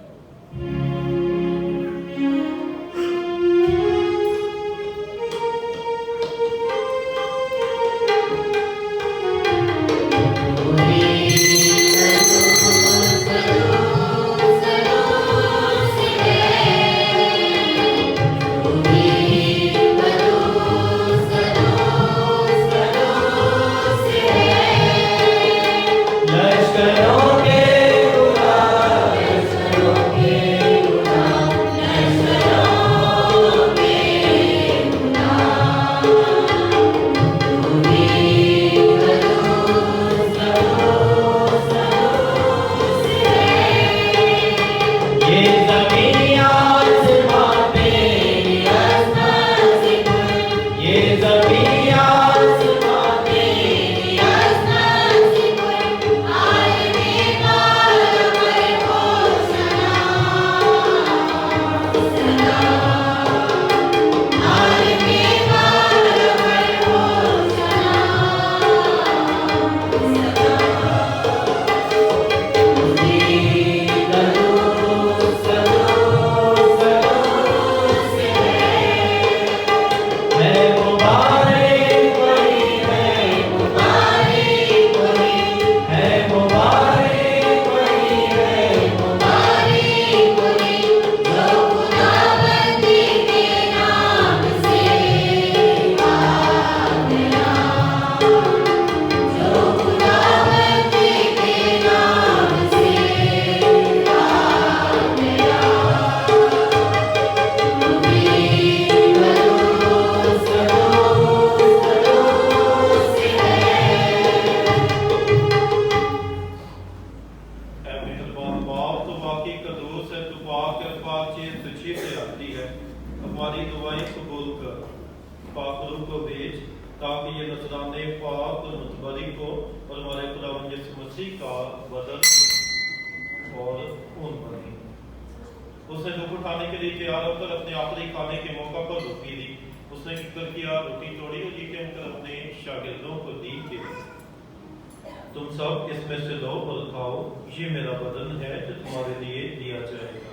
तुम सब इसमें से लो और खाओ, ये मेरा बदन है जो तुम्हारे लिए दिया जाएगा।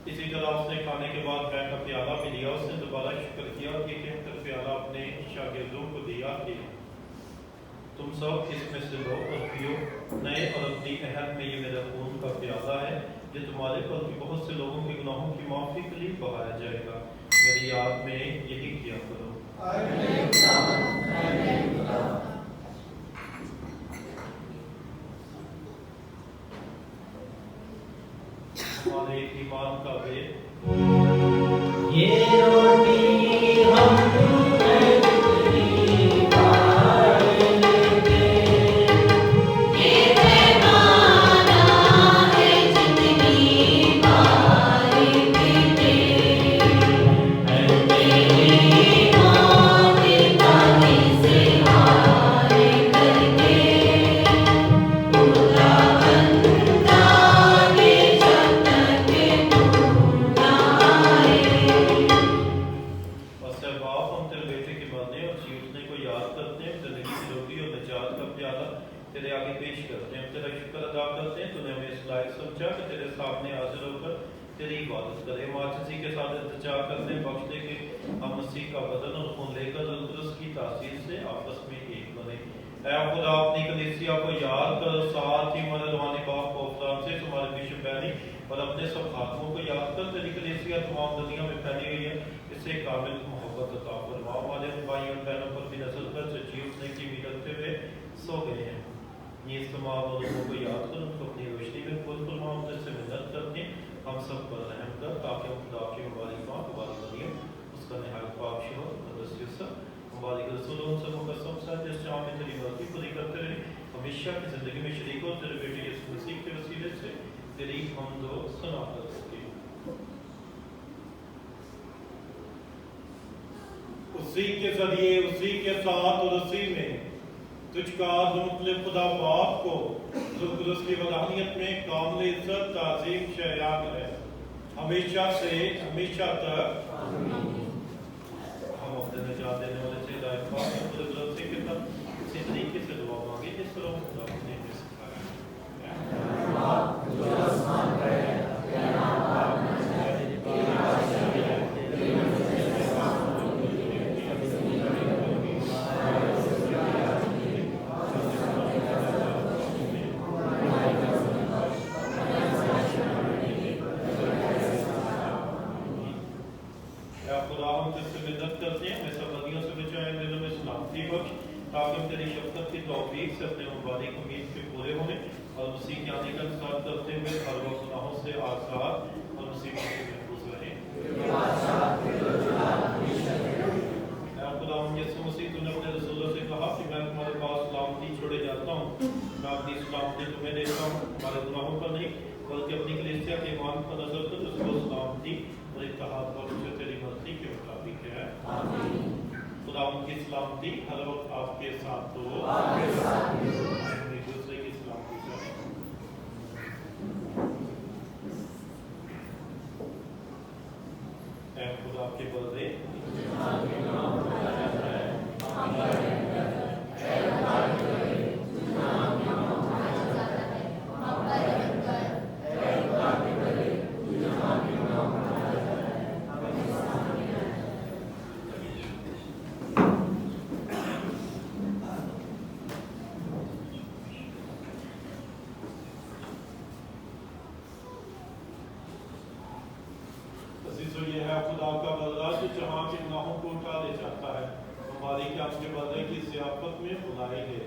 इसी तरह उसने खाने के बाद बैग का प्याला भी लिया, उसने दोबारा शुक्र किया और ये कहकर प्याला अपने शागिर्दों को दिया कि तुम सब इसमें से लो और पियो, नए और अपनी अहद में ये मेरा खून का प्याला है जो तुम्हारे बल्कि बहुत से लोगों के गुनाहों की माफी के लिए बहाया जाएगा। मेरी याद में यही किया करो। हमारे ईमान का वेद, ये रोटी हम ऐ खुदा अपनी कलीसिया को याद कर, साथ ही हमारे रूहानी बाप को फ्रांसिस, हमारे बिशप बैरी और अपने सब खातमों को याद कर। तेरी कलीसिया तमाम दुनिया में फैली हुई है, इसे कामिल मोहब्बत अता फरमा। हमारे भाई और बहनों पर भी नजर कर जो जीवने की उम्मीद रखते हुए सो गए हैं। ये तमाम लोगों को याद कर, उनको अपनी रोशनी में खुद फरमा, उनसे मिन्नत करके हम सब पर रहम कर, ताकि हम खुदा की मुबारक माँ मुबारक मरियम उसका नहायत पाक शोहर मुक़द्दस यूसुफ मुबारक रसूल उनसे मुकस्सम सा जिस जहाँ में तेरी मर्ज़ी पूरी करते रहे, हमेशा की ज़िंदगी में शरीक हो। तेरे बेटे यीशु मसीह के वसीले से तेरी हमद व सना कर सके। उसी के जरिए, उसी के साथ और उसी में तुझका मुतलिब खुदा बाप को ज़ुल्क़ुदस की वदानियत में कामिल इज़्ज़त ताज़ीम शहरा करे हमेशा से हमेशा तक। हम अपने निजात देने वाले से हिदायत पाकर खुदा से के साथ इसी तरीके से दुआ मांगे जिस तरह खुदा ने हमें सिखाया ताकि हम तेरी शफ़क़त की तौफ़ीक़ से अपने मुबारक उम्मीद के पूरे होने और उसी के आने का इंतज़ार करते हुए हर वक्त गुनाहों से आज़ाद और मुसीबत से महफूज़ रहें। खुदा यीशु मसीह, तूने अपने रसूलों से कहा कि मैं तुम्हारे पास सलामती छोड़े जाता हूँ, मैं अपनी सलामती तुम्हें देता हूँ, हमारे गुनाहों पर नहीं बल्कि अपनी कलीसिया के ईमान पर नजर कर, उसको सलामती और इत्तेहाद बख्श जो तेरी मर्ज़ी के मुताबिक है। खुदा उनकी सलामती हर वक्त आपके साथ हो, एक दूसरे की सलामती करें। खुदा आपके बदले ये है खुदा का बदला जो जहाँ के गुनाहों को उठा ले जाता है, हमारी क्या आपके बदले की ज़ियाफ़त में बुलाई है।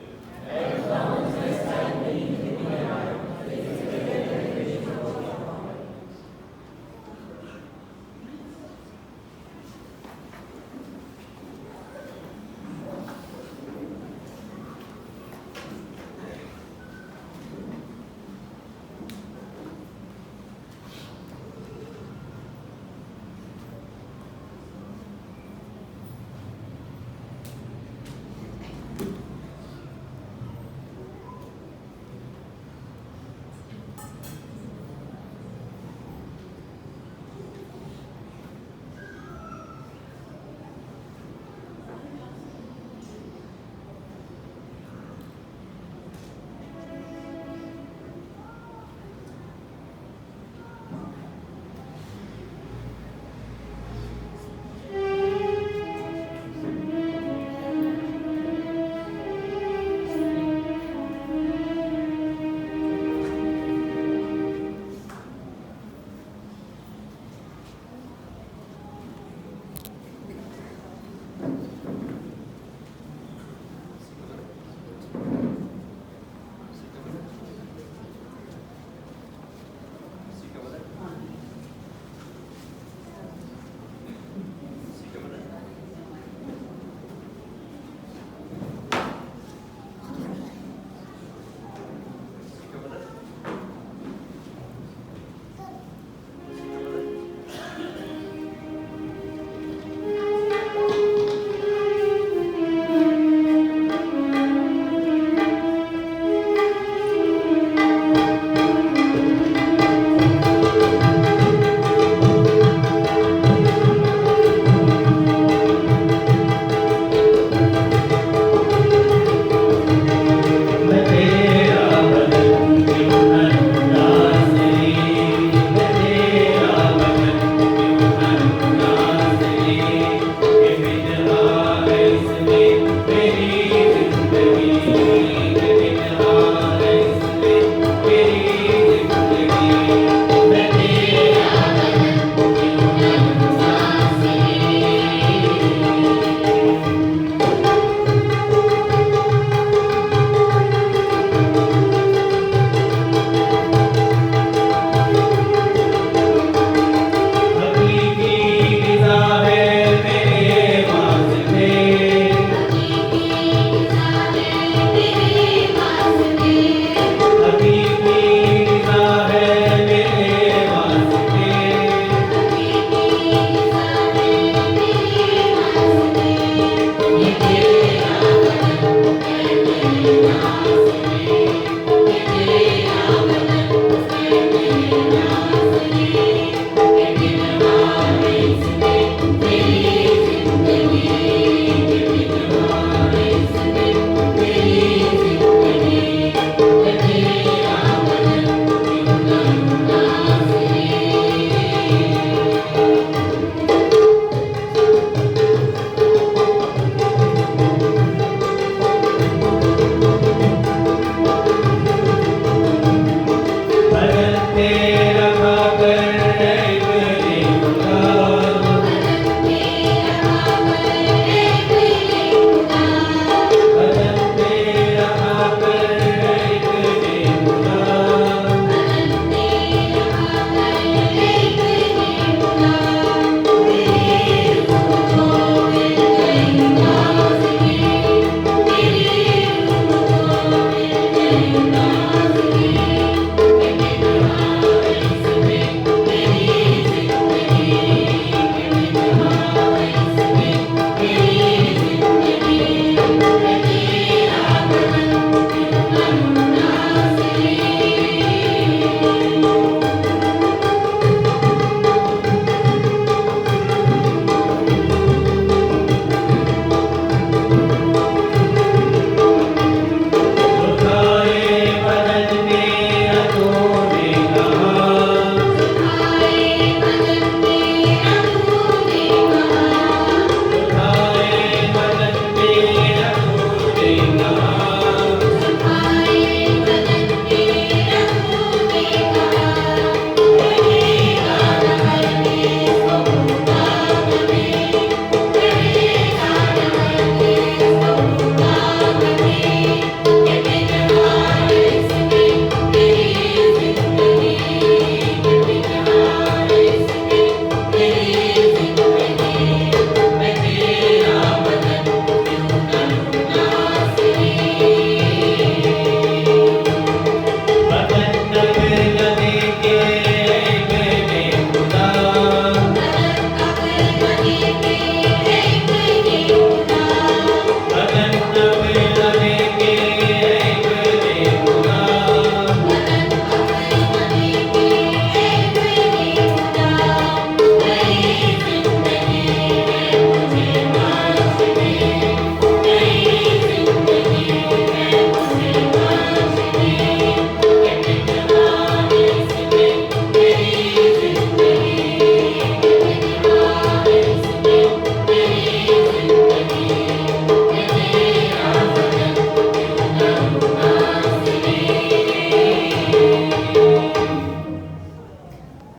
Amen.